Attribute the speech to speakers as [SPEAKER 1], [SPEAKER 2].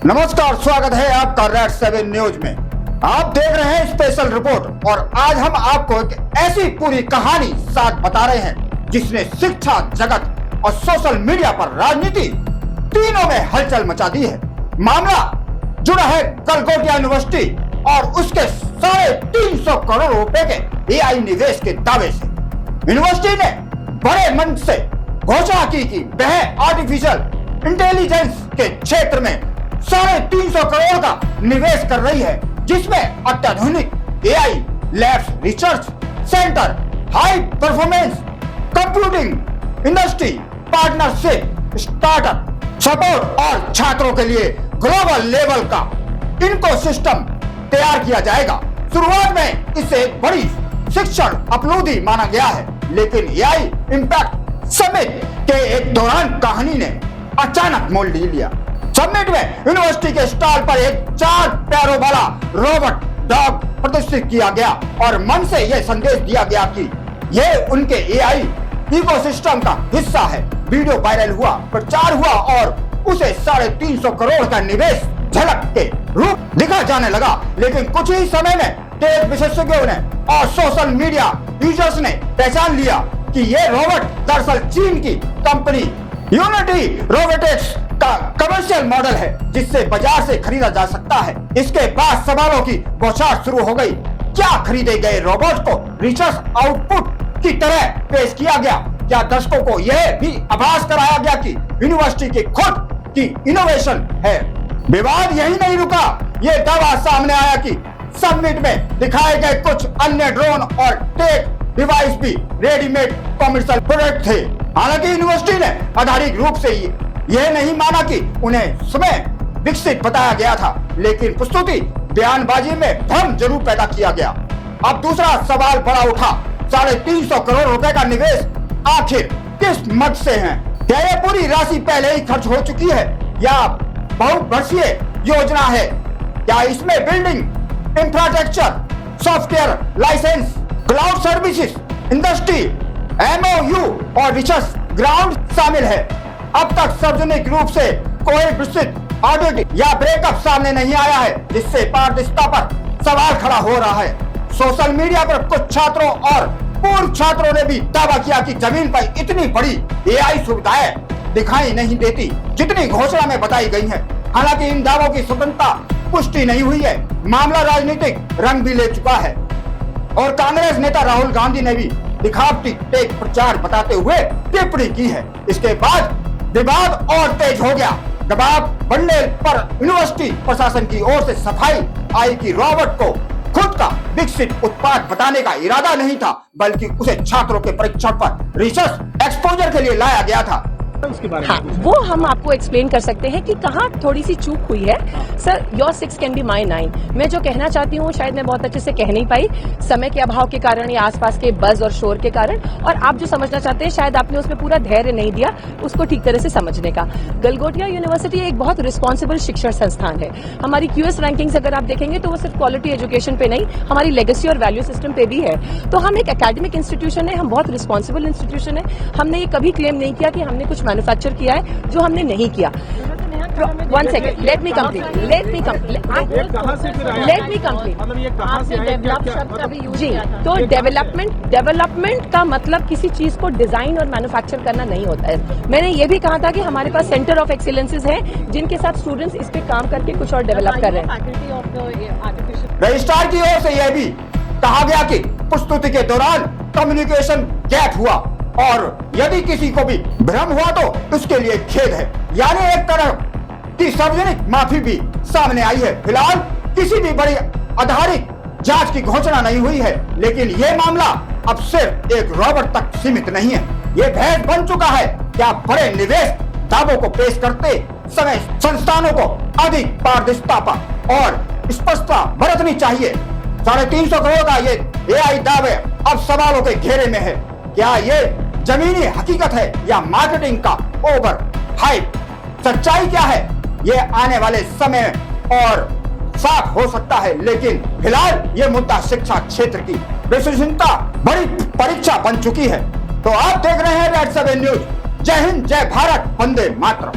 [SPEAKER 1] नमस्कार, स्वागत है आपका रेड 7 न्यूज में। आप देख रहे हैं स्पेशल रिपोर्ट और आज हम आपको एक ऐसी पूरी कहानी साथ बता रहे हैं जिसने शिक्षा जगत और सोशल मीडिया पर राजनीति तीनों में हलचल मचा दी है। मामला जुड़ा है गलगोटिया यूनिवर्सिटी और उसके 350 करोड़ रुपए के एआई निवेश के दावे से। यूनिवर्सिटी ने बड़े मंच से घोषणा की कि वह आर्टिफिशियल इंटेलिजेंस के क्षेत्र में 350 करोड़ का निवेश कर रही है, जिसमें अत्याधुनिक AI labs, research centre, high performance computing industry partnership, startup support और छात्रों के लिए ग्लोबल लेवल का इकोसिस्टम तैयार किया जाएगा। शुरुआत में इसे बड़ी शिक्षण उपलब्धि माना गया है, लेकिन एआई इम्पैक्ट समिट के एक दौरान कहानी ने अचानक मोड़ लिया। समिट में यूनिवर्सिटी के स्टॉल पर एक 4 पैरों वाला रोबोट डॉग प्रदर्शित किया गया और मन से यह संदेश दिया गया कि यह उनके एआई इकोसिस्टम का हिस्सा है। वीडियो वायरल हुआ, प्रचार हुआ और उसे 350 करोड़ का निवेश झलक के रूप दिखा जाने लगा। लेकिन कुछ ही समय में टेक विशेषज्ञों ने और सोशल मीडिया यूजर्स ने पहचान लिया कि यह रोबोट दरअसल चीन की कंपनी यूनिटी रोबोटिक्स का कमर्शियल मॉडल है, जिससे बाजार से खरीदा जा सकता है। इसके बाद सवालों की बौछार शुरू हो गई। क्या खरीदे गए रोबोट को रिसर्च आउटपुट की तरह पेश किया गया? क्या दर्शकों को यह भी आभास कराया गया कि यूनिवर्सिटी की खुद की इनोवेशन है? विवाद यही नहीं रुका। ये दावा सामने आया कि समिट में दिखाए गए कुछ अन्य ड्रोन और टेक डिवाइस भी रेडीमेड कमर्शियल प्रोडक्ट थे। हालांकि यूनिवर्सिटी ने आधारिक रूप से यह नहीं माना कि उन्हें स्वयं विकसित बताया गया था, लेकिन प्रस्तुति बयानबाजी में भ्रम जरूर पैदा किया गया। अब दूसरा सवाल बड़ा उठा, 350 करोड़ रुपए का निवेश आखिर किस मद से है? क्या यह पूरी राशि पहले ही खर्च हो चुकी है या बहुवर्षीय योजना है? क्या इसमें building, infrastructure, software licence, cloud services, industry, MOU और रिसर्च ग्राउंड शामिल है? अब तक सार्वजनिक रूप से कोई विस्तृत ऑडिट या ब्रेकअप सामने नहीं आया है, जिससे पारदर्शिता पर सवाल खड़ा हो रहा है। सोशल मीडिया पर कुछ छात्रों और पूर्व छात्रों ने भी दावा किया कि जमीन पर इतनी बड़ी एआई सुविधाएं दिखाई नहीं देती जितनी घोषणा में बताई गई है। हालांकि इन दावों की स्वतंत्रता पुष्टि नहीं हुई है। मामला राजनीतिक रंग भी ले चुका है और कांग्रेस नेता राहुल गांधी ने भी दिखावटी टेक प्रचार बताते हुए टिप्पणी की है। इसके बाद विवाद और तेज हो गया। दबाव बढ़ने पर यूनिवर्सिटी प्रशासन की ओर से सफाई आई कि रोबोट को खुद का विकसित उत्पाद बताने का इरादा नहीं था, बल्कि उसे छात्रों के परीक्षण पर रिसर्च एक्सपोजर के लिए लाया गया था।
[SPEAKER 2] उसके बारे
[SPEAKER 3] हाँ, वो हम आपको एक्सप्लेन कर सकते हैं कि कहाँ थोड़ी सी चूक हुई है। Sir, your 6 can be my 9। मैं जो कहना चाहती हूँ शायद मैं बहुत अच्छे से कह नहीं पाई, समय के अभाव के कारण या आसपास के बज और शोर के कारण, और आप जो समझना चाहते हैं शायद आपने उसमें पूरा धैर्य नहीं दिया उसको ठीक तरह से समझने का। गलगोटिया यूनिवर्सिटी एक बहुत रिस्पॉन्सिबल शिक्षण संस्थान है। हमारी क्यूएस रैंकिंग्स अगर आप देखेंगे तो वो सिर्फ क्वालिटी एजुकेशन पे नहीं, हमारी लेगेसी और वैल्यू सिस्टम पे भी है। तो हम एक एकेडमिक इंस्टीट्यूशन है, हम बहुत रिस्पॉन्सिबल इंस्टीट्यूशन है। हमने ये कभी क्लेम नहीं किया कि हमने कुछ मैन्युफैक्चर किया है जो हमने नहीं किया। 1 सेकेंड, लेट मी कंप्लीट। जी, तो डेवलपमेंट का मतलब किसी चीज को डिजाइन और मैन्युफैक्चर करना नहीं होता है। मैंने ये भी कहा था कि हमारे पास सेंटर ऑफ एक्सीलेंसेज हैं जिनके साथ स्टूडेंट्स इस पे काम करके कुछ और डेवलप कर रहे हैं।
[SPEAKER 1] रजिस्ट्रार की ओर से यह भी कहा गया कि प्रस्तुति के दौरान कम्युनिकेशन गैप हुआ और यदि किसी को भी भ्रम हुआ तो उसके लिए खेद है। यानी एक तरह की सार्वजनिक माफी भी सामने आई है। फिलहाल किसी भी बड़ी आधारित जांच की घोषणा नहीं हुई है, लेकिन यह मामला अब सिर्फ एक रोबोट तक सीमित नहीं है। यह बहस बन चुका है। क्या बड़े निवेश दावों को पेश करते समय संस्थानों को अधिक पारदर्शिता पर और स्पष्टता बरतनी चाहिए? 350 करोड़ का ये एआई दावे अब सवालों के घेरे में है। क्या ये जमीनी हकीकत है या मार्केटिंग का ओवर हाइप? सच्चाई क्या है ये आने वाले समय और साफ हो सकता है, लेकिन फिलहाल ये मुद्दा शिक्षा क्षेत्र की विश्वसनीयता बड़ी परीक्षा बन चुकी है। तो आप देख रहे हैं रेड 7 न्यूज। जय हिंद, जय भारत, वंदे मातरम।